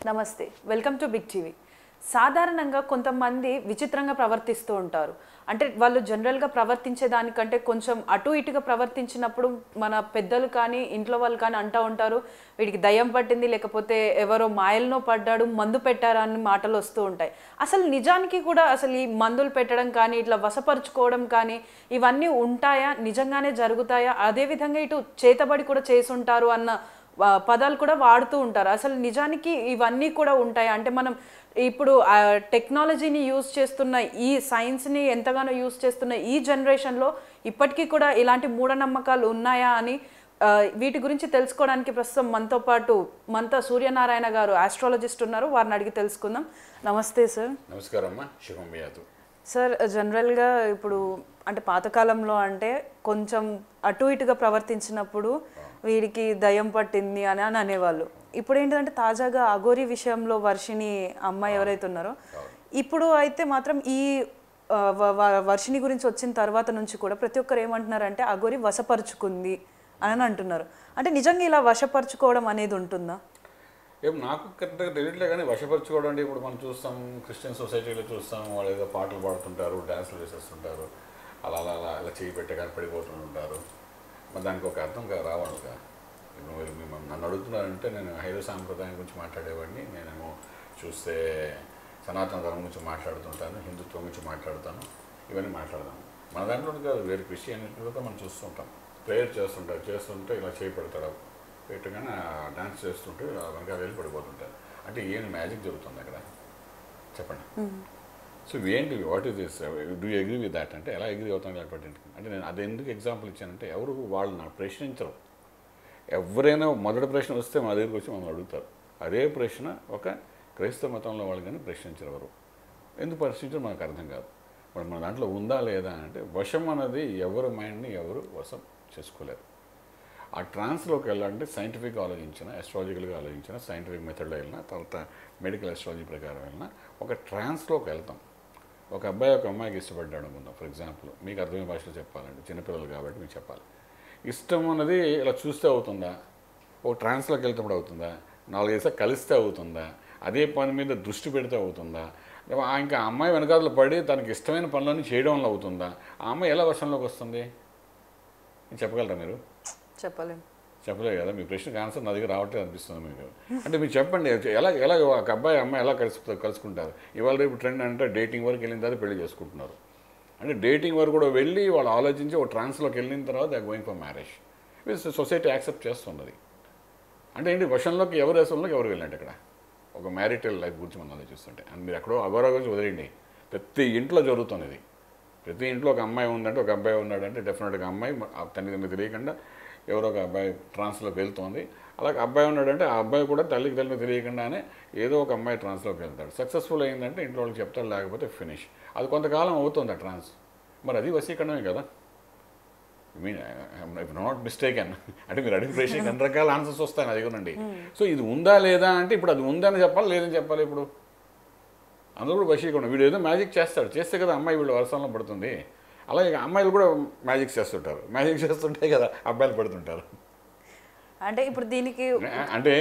నమస్తే, welcome to big TV. సాధారణంగా కొంతమంది విచిత్రంగా ప్రవర్తిస్తూ ఉంటారు. అంటే వాళ్ళు జనరల్గా ప్రవర్తించే దానికంటే కొంచెం అటు ఇటుగా ప్రవర్తించినప్పుడు మన పెద్దలు కానీ ఇంట్లో వాళ్ళు కానీ అంటూ ఉంటారు, వీడికి దయ్యం పట్టింది, లేకపోతే ఎవరో మాయల్లో పడ్డాడు, మందు పెట్టారా అని మాటలు వస్తూ ఉంటాయి. అసలు నిజానికి కూడా అసలు ఈ మందులు పెట్టడం కానీ ఇట్లా వశపరుచుకోవడం కానీ ఇవన్నీ ఉంటాయా, నిజంగానే జరుగుతాయా? అదేవిధంగా ఇటు చేతబడి కూడా చేసుంటారు అన్న పదాలు కూడా వాడుతూ ఉంటారు. అసలు నిజానికి ఇవన్నీ కూడా ఉంటాయి అంటే మనం ఇప్పుడు టెక్నాలజీని యూజ్ చేస్తున్న ఈ సైన్స్ని ఎంతగానో యూజ్ చేస్తున్న ఈ జనరేషన్లో ఇప్పటికీ కూడా ఇలాంటి మూఢనమ్మకాలు ఉన్నాయా అని వీటి గురించి తెలుసుకోవడానికి ప్రస్తుతం మనతో సూర్యనారాయణ గారు ఆస్ట్రాలజిస్ట్ ఉన్నారు. వారిని అడిగి తెలుసుకుందాం. నమస్తే సార్. నమస్కారం అమ్మా. శుభమయాతు సార్, జనరల్గా ఇప్పుడు అంటే పాతకాలంలో అంటే కొంచెం అటు ఇటుగా ప్రవర్తించినప్పుడు వీడికి దయ్యం పట్టింది అని అనేవాళ్ళు. ఇప్పుడు ఏంటంటే తాజాగా అఘోరి విషయంలో వర్షిణి అమ్మాయి ఎవరైతే ఉన్నారో ఇప్పుడు అయితే మాత్రం ఈ వర్షిణి గురించి వచ్చిన తర్వాత నుంచి కూడా ప్రతి ఒక్కరు ఏమంటున్నారంటే అఘోరి వశపరుచుకుంది అని అంటున్నారు. అంటే నిజంగా ఇలా వశపరుచుకోవడం అనేది ఉంటుందా? ఏం నాకు కరెక్ట్గా తెలియట్లే, కానీ వశపరచుకోవడం అంటే ఇప్పుడు మనం చూస్తాం, క్రిస్టియన్ సొసైటీలో చూస్తాం, వాళ్ళు ఏదో పాటలు పాడుతుంటారు, డ్యాన్సులు వేసేస్తుంటారు, అలా అలా అలా అలా చేయి పెట్టే కానీ పడిపోతుంటారు. మరి దానికి ఒక అర్థం రావాలిగా. ఇప్పుడు మీరు నన్ను అడుగుతున్నారంటే నేను హైందవ సాంప్రదాయం గురించి మాట్లాడేవాడిని, నేనేమో చూస్తే సనాతన ధర్మం గురించి మాట్లాడుతుంటాను, హిందుత్వం గురించి మాట్లాడతాను, ఇవన్నీ మాట్లాడదాం. మన దాంట్లో కాదు, వేరే క్రిస్టియానిటీ కూడా మనం చూస్తుంటాం. ప్రేయర్ చేస్తుంటే ఇలా చేయి పెడతాడు, పెట్టగానే డాన్స్ చేస్తుంటే వెనకాల వెళ్ళి పడిపోతుంటారు. అంటే ఏం మ్యాజిక్ జరుగుతుంది అక్కడ చెప్పండి. సో ఏంటి, what is this, do you agree with that అంటే ఎలా అగ్రీ అవుతాను లేకపోతే అంటే నేను అది ఎందుకు ఎగ్జాంపుల్ ఇచ్చానంటే ఎవరు వాళ్ళు నాకు ప్రశ్నించరు. ఎవరైనా మొదటి ప్రశ్న వస్తే మా దగ్గరికి వచ్చి మమ్మల్ని అడుగుతారు. అదే ప్రశ్న ఒక క్రైస్తవ మతంలో వాళ్ళు కానీ ప్రశ్నించరు. ఎవరు ఎందుకు ప్రశ్నించరు మనకు అర్థం కాదు. మరి మన దాంట్లో ఉందా లేదా అంటే వశం అనేది ఎవరి మైండ్ని ఎవరు వశం చేసుకోలేరు. ఆ ట్రాన్స్లోకి వెళ్ళాలంటే సైంటిఫిక్గా ఆలోచించిన, అస్ట్రాలజికల్గా ఆలోచించిన, సైంటిఫిక్ మెథడ్లో వెళ్ళినా, తర్వాత మెడికల్ అస్ట్రాలజీ ప్రకారం వెళ్ళినా ఒక ట్రాన్స్లోకి వెళ్తాం. ఒక అబ్బాయి ఒక అమ్మాయికి ఇష్టపడ్డాడు అనుకుందాం. ఫర్ ఎగ్జాంపుల్ మీకు అర్థమైన భాషలో చెప్పాలంటే, చిన్నపిల్లలు కాబట్టి మీకు చెప్పాలి. ఇష్టం అన్నది ఇలా చూస్తే అవుతుందా, ఓ ట్రాన్స్లోకి వెళ్తేప్పుడు అవుతుందా, 4 ఏళ్ళ కలిస్తే అవుతుందా, అదే పని మీద దృష్టి పెడితే అవుతుందా, ఇంకా అమ్మాయి వెనకాల పడి తనకి ఇష్టమైన పనులన్నీ చేయడం వల్ల అవుతుందా, ఆ అమ్మాయి ఎలా వర్షంలోకి వస్తుంది చెప్పగలరా మీరు? చెప్పలేదు కదా. మీ ప్రశ్నకు ఆన్సర్ నా దగ్గర రావట్లేదు అనిపిస్తుంది మీకు. అంటే మీరు చెప్పండి, ఎలా ఒక అబ్బాయి అమ్మాయి ఎలా కలుసుకుంటారు? ఇవాళ రేపు ట్రెండ్ అంటే డేటింగ్ వరకు వెళ్ళిన తర్వాత పెళ్లి చేసుకుంటున్నారు. అంటే డేటింగ్ వరకు కూడా వెళ్ళి వాళ్ళు ఆలోచించి ఒక ట్రాన్స్లోకి వెళ్ళిన తర్వాత they going for marriage. Society accept చేస్తున్నది. అంటే ఏంటి, వర్షంలోకి ఎవరు వేసంలోకి ఎవరు వెళ్ళండి అక్కడ ఒక మ్యారిటల్ లైఫ్ గురించి మనం ఆలోచిస్తుంటే. అండ్ మీరు ఎక్కడో అఘోరా గురించి వదిలేండి, ప్రతి ఇంట్లో జరుగుతున్నది. ప్రతి ఇంట్లో ఒక అమ్మాయి ఉందంటే ఒక అబ్బాయి ఉన్నాడంటే డెఫినెట్గా అమ్మాయి తల్లిదండ్రులు తెలియకుండా ఎవరో ఒక అబ్బాయి ట్రాన్స్లోకి వెళ్తుంది. అలాగే అబ్బాయి ఉన్నాడంటే ఆ అబ్బాయి కూడా తల్లికి తెలియకుండానే ఏదో ఒక అమ్మాయి ట్రాన్స్లోకి వెళ్తాడు. సక్సెస్ఫుల్ అయిందంటే ఇంట్లో వాళ్ళకి చెప్తాడు, లేకపోతే ఫినిష్. అది కొంతకాలం అవుతుంది ఆ ట్రాన్స్. మరి అది వశీకరణమే కదా. మీన్ ఇఫ్ నాట్ మిస్టేకెన్ అంటే మీరు అడిగిన ప్రశ్నకి 2 రకాల ఆన్సర్స్ వస్తాయి నా దగ్గర నుండి. సో ఇది ఉందా లేదా అంటే ఇప్పుడు అది ఉందని చెప్పాలి, లేదని చెప్పాలి. ఇప్పుడు అందరూ కూడా వశీకరణం. వీడు ఏదో మ్యాజిక్ చేస్తే కదా అమ్మాయి వీళ్ళు వర్షంలో పడుతుంది. అలాగే అమ్మాయిలు కూడా మ్యాజిక్ చేస్తుంటారు. మ్యాజిక్ చేస్తుంటే కదా అబ్బాయిలు పడుతుంటారు. అంటే ఇప్పుడు దీనికి అంటే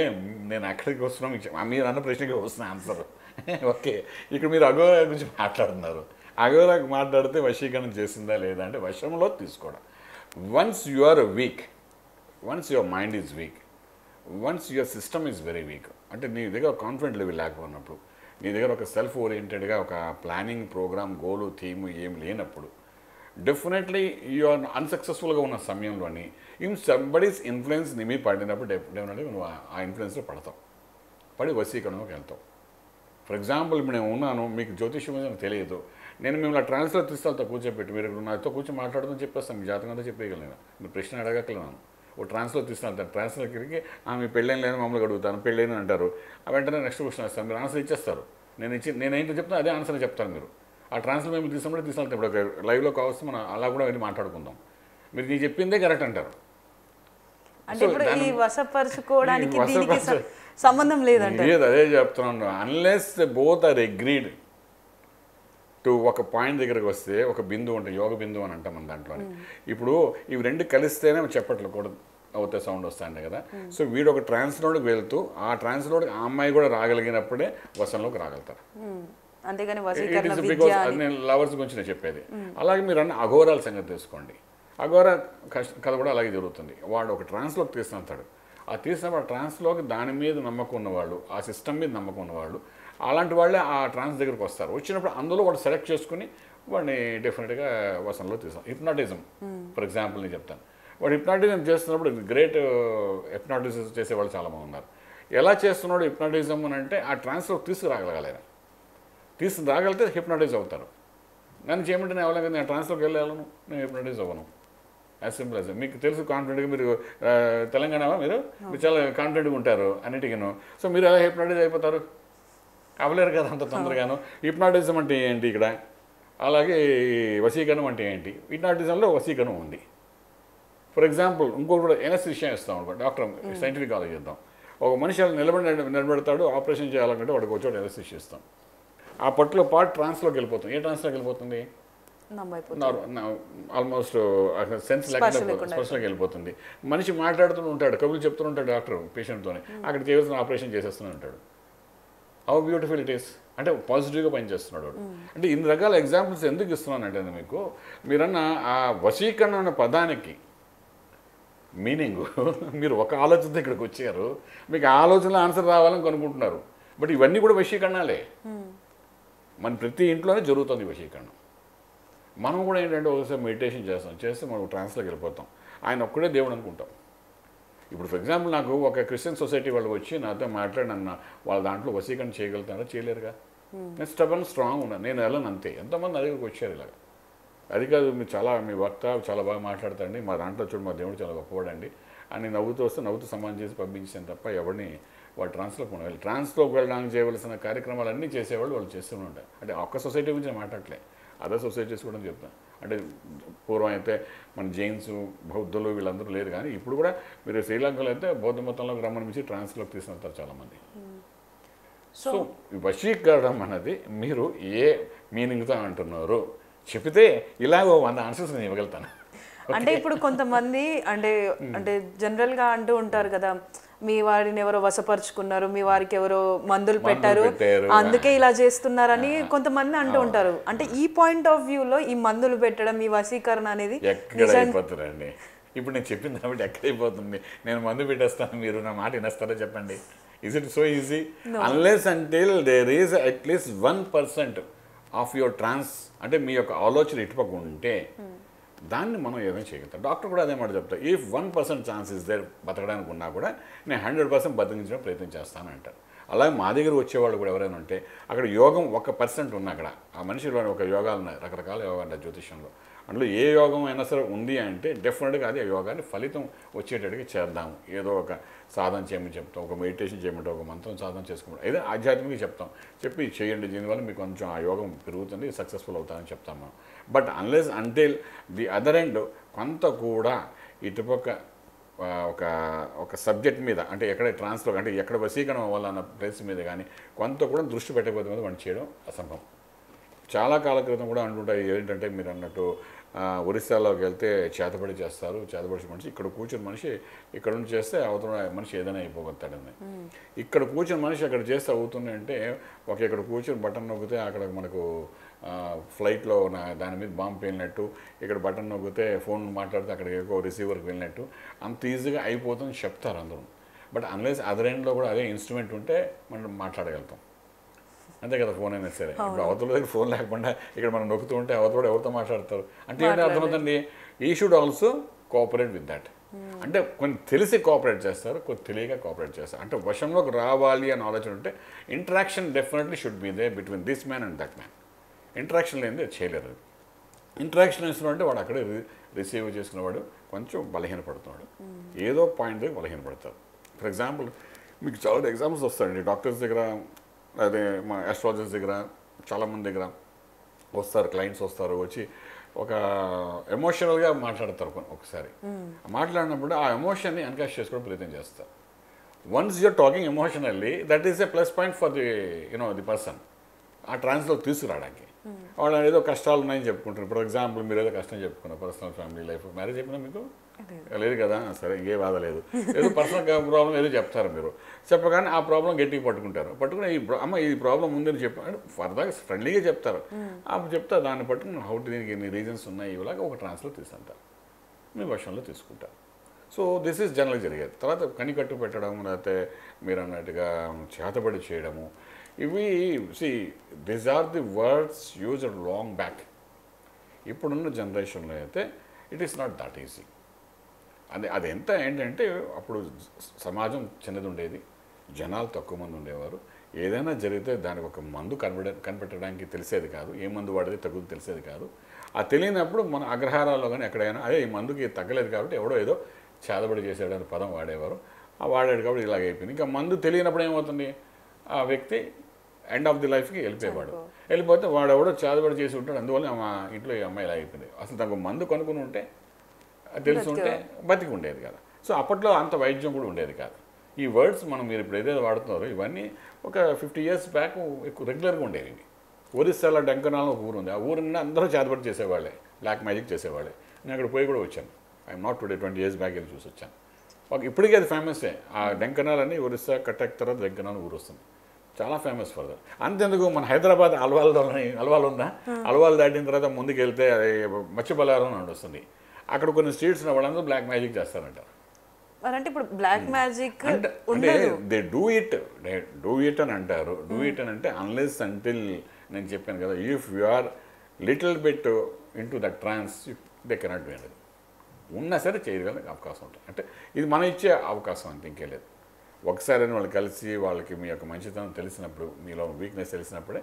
నేను అక్కడికి వస్తున్నాం, మీరు అన్న ప్రశ్నకి వస్తున్న ఆన్సర్. ఓకే, ఇక్కడ మీరు అఘోరా గురించి మాట్లాడుతున్నారు. అఘోరాకి మాట్లాడితే వశీకరణ చేసిందా లేదా అంటే వశంలో తీసుకోవడం. Once you are weak, once your mind is weak, once your system is very weak, అంటే నీ దగ్గర కాన్ఫిడెంట్ లెవెల్ లేకపోయినప్పుడు, నీ దగ్గర ఒక సెల్ఫ్ ఓరియంటెడ్గా ఒక ప్లానింగ్ ప్రోగ్రామ్ గోలు థీమ్ ఏం లేనప్పుడు, డెఫినెట్లీ యు ఆర్ అన్సక్సెస్ఫుల్గా ఉన్న సమయంలోని ఇన్ సంబడీస్ ఇన్ఫ్లుయెన్స్ నీ మీద పడినప్పుడు డెఫినెట్గా నువ్వు ఆ ఇన్ఫ్లుయెన్స్లో పడతావు, పడి వశీకరణలోకి వెళ్తావు. ఫర్ ఎగ్జాంపుల్ ఇప్పుడు నేను ఉన్నాను, మీకు జ్యోతిష్యం మీద తెలియదు, నేను మిమ్మల్ని ట్రాన్స్లో తీసుకెళ్తా కూర్చోబెట్టి, మీరు నాతో కూర్చొని మాట్లాడుతూ చెప్పేస్తాను, మీ జాతకంతో చెప్పేయగలను, మీరు ప్రశ్న అడగక్కలేను. ఓ ట్రాన్స్లో తీసుకెళ్తాను, ట్రాన్స్లోకి మీ పెళ్ళైన లేని మమ్మల్ని అడుగుతాను, పెళ్ళైన అంటారు, వెంటనే నెక్స్ట్ క్వశ్చన్ వేస్తాను, మీరు ఆన్సర్ ఇచ్చేస్తారు. నేనేంటో చెప్తాను అదే ఆన్సర్ చెప్తాను. మీరు ఆ ట్రాన్స్లో మేము తీసుకెళ్తాం. ఇప్పుడు లైవ్లో కావచ్చు, మనం అలా కూడా వెళ్ళి మాట్లాడుకుందాం. మీరు నేను చెప్పిందే కరెక్ట్ అంటారు. అంటే ఇప్పుడు ఈ వశపరుచుకోవడానికి దీనికి సంబంధం లేదంటే లేదు, అదే చెప్తున్నాను. Unless both are agreed to ఒక పాయింట్ దగ్గరికి వస్తే, ఒక బిందువు ఉంటుంది, యోగ బిందువు అని అంటాం మన దాంట్లో. ఇప్పుడు ఇవి రెండు కలిస్తేనే చెప్పట్లేదు కూడా అవుతే సౌండ్ వస్తాండే కదా. సో వీడు ఒక ట్రాన్స్లోకి వెళ్తూ ఆ ట్రాన్స్లోకి ఆ అమ్మాయి కూడా రాగలిగినప్పుడే వశంలోకి రాగలుగుతారు. అంతేగాని ఇట్ వశీకరణ ఈస్ విద్య బికాస్ అని నేను లవర్స్ గురించి నేను చెప్పేది. అలాగే మీరు అన్న అఘోరాల సంగతి తీసుకోండి. అఘోర కథ కూడా అలాగే జరుగుతుంది. వాడు ఒక ట్రాన్స్లోకి తీసుకుంటాడు. ఆ తీసినప్పుడు ఆ ట్రాన్స్లోకి దాని మీద నమ్మకం ఉన్నవాళ్ళు, ఆ సిస్టమ్ మీద నమ్మకం ఉన్నవాళ్ళు, అలాంటి వాళ్ళే ఆ ట్రాన్స్ దగ్గరికి వస్తారు. వచ్చినప్పుడు అందులో వాడు సెలెక్ట్ చేసుకుని వాడిని డెఫినెట్గా వసంలో తీస్తాం. హిప్నాటిజం ఫర్ ఎగ్జాంపుల్ నేను చెప్తాను. వాడు హిప్నాటిజం చేస్తున్నప్పుడు గ్రేట్ హిప్నాటిజం చేసేవాళ్ళు చాలామంది ఉన్నారు. ఎలా చేస్తున్నాడు హిప్నాటిజం అని అంటే ఆ ట్రాన్స్లో తీసుకురాగలగాలి. రాగలిగితే హిప్నాటైజ్ అవుతారు. నన్ను చేయమంటే నేను అవ్వలేదు, నేను ట్రాన్స్లోకి వెళ్ళాలను, నేను హిప్నాటైజ్ అవ్వను. As simple as. మీకు తెలుసు కాన్ఫిడెంట్గా మీరు తెలంగాణ మీరు చాలా కాన్ఫిడెంట్గా ఉంటారు అన్నిటికీను. సో మీరు ఎలా హిప్నాటైజ్ అయిపోతారు? అవ్వలేరు కదా అంత తొందరగాను. హిప్నాటిజం అంటే ఏంటి ఇక్కడ? అలాగే వశీకరణం అంటే ఏంటి? హిప్నాటిజంలో వశీకరణం ఉంది. ఫర్ ఎగ్జాంపుల్ ఇంకొకటి కూడా ఎనస్థీషియా ఇస్తాం అనమాట. డాక్టర్ సైంటిఫిక్ కాలేజ్ చేద్దాం. ఒక మనిషి అలా నిలబెడతాడు, ఆపరేషన్ చేయాలంటే వాడికి వచ్చి ఎనస్థీషియా ఇస్తాం. ఆ పర్టికులర్ పార్ట్ ట్రాన్స్లోకి వెళ్ళిపోతుంది. ఏ ట్రాన్స్లోకి వెళ్ళిపోతుంది? ఆల్మోస్ట్ సెన్స్ లేకుండా స్పర్శలోకి వెళ్ళిపోతుంది. మనిషి మాట్లాడుతూ ఉంటాడు, కబుర్లు చెప్తూ ఉంటాడు డాక్టర్ పేషెంట్తోనే, అక్కడ చేయవలసిన ఆపరేషన్ చేసేస్తూనే ఉంటాడు. How beautiful it is. అంటే పాజిటివ్గా పనిచేస్తున్నాడు వాడు. అంటే ఇన్ని రకాల ఎగ్జాంపుల్స్ ఎందుకు ఇస్తున్నానంటే మీకు మీరన్న ఆ వశీకరణ అనే పదానికి మీనింగ్ మీరు ఒక ఆలోచనతో ఇక్కడికి వచ్చారు, మీకు ఆ ఆలోచనలో ఆన్సర్ రావాలని కనుక్కుంటున్నారు. బట్ ఇవన్నీ కూడా వశీకరణాలే. మన ప్రతి ఇంట్లోనే జరుగుతుంది వశీకరణ. మనం కూడా ఏంటంటే ఒకసారి మెడిటేషన్ చేస్తే మనం ట్రాన్స్లోకి వెళ్ళిపోతాం. ఆయన ఒక్కడే దేవుడు అనుకుంటాం. ఇప్పుడు ఫర్ ఎగ్జాంపుల్ నాకు ఒక క్రిస్టియన్ సొసైటీ వాళ్ళు వచ్చి నాతో మాట్లాడిన వాళ్ళ దాంట్లో వశీకరణ చేయగలుగుతారా? చేయలేరుగా. నేను స్టబన్ స్ట్రాంగ్ ఉన్నాను, నేను వెళ్ళను అంతే. ఎంతోమంది నా దగ్గరికి వచ్చారు ఇలాగ. అది కాదు మీ వక్త చాలా బాగా మాట్లాడతాండి, మా దాంట్లో చూడు మా దేవుడు చాలా గొప్పవాడండి అని నవ్వుతూ వస్తే నవ్వుతూ సమానం చేసి పంపించాను తప్ప ఎవరిని వాళ్ళు ట్రాన్స్లోకి వెళ్ళాలి. ట్రాన్స్లోకి వెళ్ళడానికి చేయవలసిన కార్యక్రమాలన్నీ చేసేవాళ్ళు వాళ్ళు చేస్తూనే ఉంటారు. అంటే ఒక్క సొసైటీ గురించి నేను మాట్లాడలే, అదర్ సొసైటీస్ కూడా చెప్తాను. అంటే పూర్వం అయితే మన జైన్స్ బౌద్ధులు వీళ్ళందరూ లేరు, కానీ ఇప్పుడు కూడా మీరు శ్రీలంకలో అయితే బౌద్ధ మతంలోకి రమ్మనిపించి ట్రాన్స్లోకి తీసుకెళ్తారు చాలామంది. సో వశీకరణం అన్నది మీరు ఏ మీనింగ్తో అంటున్నారు చెప్తే ఇలాగ 100 ఆన్సర్స్ నేను ఇవ్వగలుగుతాను. అంటే ఇప్పుడు కొంతమంది అంటే జనరల్గా అంటూ ఉంటారు కదా, మీ వారిని ఎవరో వశపరుచుకున్నారు, మీ వారికి ఎవరో మందులు పెట్టారు, అందుకే ఇలా చేస్తున్నారని కొంతమంది అంటూ ఉంటారు. అంటే ఈ పాయింట్ ఆఫ్ వ్యూలో ఈ మందులు పెట్టడం, ఈ వశీకరణ అనేది ఎక్కడ అయిపోతారండి? ఇప్పుడు నేను చెప్పింది కాబట్టి ఎక్కడైపోతుంది? నేను మందు పెట్టేస్తాను, మీరు నా మాట వినేస్తారో చెప్పండి. Is it so easy? Unless until there is at least 1% of your trance, అంటే మీ యొక్క ఆలోచన ఇటుపక్క ఉంటే దాన్ని మనం ఏమైనా చేయగలుగుతాం. డాక్టర్ కూడా అదే మాట చెప్తారు. ఇఫ్ 1% ఛాన్స్ ఇస్ దేర్ బతకడానికి ఉన్నా కూడా నేను 100% బతికించడం ప్రయత్నం చేస్తాను అంటారు. అలాగే మా దగ్గర వచ్చేవాళ్ళు కూడా ఎవరైనా ఉంటే అక్కడ యోగం 1% ఉన్న అక్కడ ఆ మనిషిలో ఒక యోగాలు ఉన్నాయి, రకరకాల యోగాలు ఉంటాయి జ్యోతిష్యంలో. అందులో ఏ యోగం అయినా సరే ఉంది అంటే డెఫినెట్గా అది ఆ యోగాన్ని ఫలితం వచ్చేటట్టుగా చేద్దాము. ఏదో ఒక సాధన చేయమని చెప్తాం, ఒక మెడిటేషన్ చేయమంటే ఒక మంత్రం సాధన చేసుకోమంటే ఏదో ఆధ్యాత్మికంగా చెప్తాం, చెప్పి చేయండి, దీనివల్ల మీకు కొంచెం ఆ యోగం పెరుగుతుంది, సక్సెస్ఫుల్ అవుతారని చెప్తాం మనం. But unless until the other end కొంత కూడా ఇటుపక్క ఒక సబ్జెక్ట్ మీద, అంటే ఎక్కడ ట్రాన్స్లో అంటే ఎక్కడ వశీకరణ అవ్వాలన్న ప్లేస్ మీద కానీ కొంత కూడా దృష్టి పెట్టకపోతే మీద మనం చేయడం అసంభవం. చాలా కాల క్రితం కూడా అంటుంటాయి ఏంటంటే మీరు అన్నట్టు ఒరిస్సాలోకి వెళ్తే చేతబడి చేస్తారు, చేతబడి మనిషి ఇక్కడ కూర్చుని మనిషి ఇక్కడ నుంచి చేస్తే అవుతున్న మనిషి ఏదైనా అయిపోగలుగుతాడని. ఇక్కడ కూర్చుని మనిషి అక్కడ చేస్తే అవుతుంది అంటే ఇక్కడ కూర్చొని బటన్ నొక్కితే అక్కడ మనకు ఫ్లైట్లో దాని మీద బాంబు పేలినట్టు, ఇక్కడ బటన్ నొక్కితే ఫోన్ మాట్లాడితే అక్కడికి ఎక్కువ రిసీవర్కి వెళ్ళినట్టు అంత ఈజీగా అయిపోతుందని చెప్తారు అందరూ. బట్ అన్లెస్ అదర్ ఎండ్లో కూడా అదే ఇన్స్ట్రుమెంట్ ఉంటే మనం మాట్లాడగలుగుతాం, అంతే కదా. ఫోన్ అయినా సరే ఇప్పుడు అవతల దగ్గర ఫోన్ లేకుండా ఇక్కడ మనం నొక్కుతూ ఉంటే అవతల ఎవరితో మాట్లాడతారు అంటే ఏంటి అర్థమవుతుంది? ఈ should also cooperate with that. అంటే కొన్ని తెలిసి కోఆపరేట్ చేస్తారు, కొన్ని తెలియక కోఆపరేట్ చేస్తారు. అంటే వశంలోకి రావాలి అని ఆలోచన ఉంటే interaction definitely should be they between this man and that man. Interaction లేనిది చేయలేరు. ఇంటరాక్షన్ ఇస్తున్నట్టే వాడు అక్కడే రిసీవ్ చేసుకునేవాడు కొంచెం బలహీనపడుతున్నాడు, ఏదో పాయింట్ దగ్గర బలహీనపడతారు. ఫర్ ఎగ్జాంపుల్ మీకు చాలా ఎగ్జాంపుల్స్ వస్తాయండి. డాక్టర్స్ దగ్గర అదే మా ఆస్ట్రాలజర్స్ దగ్గర చాలామంది దగ్గర వస్తారు, క్లయింట్స్ వస్తారు, వచ్చి ఒక ఎమోషనల్గా మాట్లాడతారు. ఒకసారి మాట్లాడినప్పుడు ఆ ఎమోషన్ని ఎన్కాష్ చేసుకోవడం ప్రయత్నం చేస్తారు. Once you're talking emotionally that is a plus point for the person ఆ ట్రాన్స్లో తీసుకురావడానికి. వాళ్ళు ఏదో కష్టాలు ఉన్నాయని చెప్పుకుంటారు. ఫర్ ఎగ్జాంపుల్ మీరు ఏదో కష్టం చెప్పుకున్నారు, పర్సనల్ ఫ్యామిలీ లైఫ్, మ్యారేజ్ అయిపోయినా మీకు లేదు కదా, సరే ఇంకే బాధ లేదు, ఏదో పర్సనల్ ప్రాబ్లం ఏదో చెప్తారు మీరు, చెప్పగానే ఆ ప్రాబ్లం గట్టిగా పట్టుకుంటారు, పట్టుకుని అమ్మ ఈ ప్రాబ్లం ఉందని చెప్పి ఫర్దర్గా ఫ్రెండ్లీగా చెప్తారు, అప్పుడు చెప్తా దాన్ని పట్టుకుని దీనికి ఎన్ని రీజన్స్ ఉన్నాయి ఇలాగ ఒక ట్రాన్స్లో తీసుకుంటారు, మీ వర్షంలో తీసుకుంటారు. సో దిస్ ఈజ్ జనరల్ జరిగేది. తర్వాత కనికట్టు పెట్టడం, లేకపోతే మీరు అన్నట్టుగా చేతబడి చేయడము, ఇవి these are the words used long back. ఇప్పుడున్న జనరేషన్లో అయితే it is not that easy. అది ఎంత ఏంటంటే అప్పుడు సమాజం చిన్నది ఉండేది, జనాలు తక్కువ మంది ఉండేవారు, ఏదైనా జరిగితే దానికి ఒక మందు కనిపెట్టడానికి తెలిసేది కాదు, ఏ మందు వాడితే తగ్గుదు తెలిసేది కాదు. ఆ తెలియనప్పుడు మన అగ్రహారాల్లో కానీ ఎక్కడైనా అదే ఈ మందుకి తగ్గలేదు కాబట్టి ఎవడో ఏదో చేదబడి చేసాడని పదం వాడేవారు, ఆ వాడాడు కాబట్టి ఇలాగ అయిపోయింది. ఇంకా మందు తెలియనప్పుడు ఏమవుతుంది, ఆ వ్యక్తి ఎండ్ ఆఫ్ ది లైఫ్కి వెళ్ళిపోయేవాడు, వెళ్ళిపోతే వాడెవడో చేదబడి చేసి ఉంటాడు, అందువల్ల మా ఇంట్లో ఈ అమ్మాయి ఇలా అయిపోయింది. అసలు తనకు మందు కనుక్కుని ఉంటే తెలుసుంటే బతికి ఉండేది కదా. సో అప్పట్లో అంత వైద్యం కూడా ఉండేది కాదు. ఈ వర్డ్స్ మీరు ఇప్పుడు ఏదైతే వాడుతున్నారో ఇవన్నీ ఒక 50 years బ్యాక్ ఎక్కువ రెగ్యులర్గా ఉండేవి. ఒరిస్సాలో డెంకనాల్ ఒక ఊరు ఉంది, ఆ ఊరు నుండి అందరూ చేతబడి చేసేవాళ్ళే, బ్లాక్ మ్యాజిక్ చేసేవాళ్ళే. నేను అక్కడ పోయి కూడా వచ్చాను, I'm not today 20 years back వెళ్ళి చూసి వచ్చాను. ఇప్పటికీ అది ఫేమస్సే, ఆ డెంకనాల్ అని ఒరిస్సా కటక్ తర్వాత డెంకనాల్ ఊరు వస్తుంది, చాలా ఫేమస్ ఫర్ దట్. అంతెందుకు మన హైదరాబాద్ అల్వాల్ ఉందా, అల్వాల్ దాటిన తర్వాత ముందుకు వెళ్తే మచ్చిబల్లారం అని వస్తుంది, అక్కడ కొన్ని స్ట్రీట్స్ వాళ్ళందరూ బ్లాక్ మ్యాజిక్ చేస్తారంటారు. అంటే ఇప్పుడు బ్లాక్ మ్యాజిక్ అంటే దే డూ ఇట్ అని అంటారు. డూ ఇట్ అని అంటే అన్లెస్ అంటిల్ నేను చెప్పాను కదా, if you are little bit into that trance they cannot do అనేది. ఉన్నా సరే చేయగలిగే అవకాశం ఉంటుంది. అంటే ఇది మనం ఇచ్చే అవకాశం అంతే, ఇంకే లేదు. ఒకసారి వాళ్ళు కలిసి వాళ్ళకి మీ యొక్క మంచితనం తెలిసినప్పుడు, మీలో వీక్నెస్ తెలిసినప్పుడే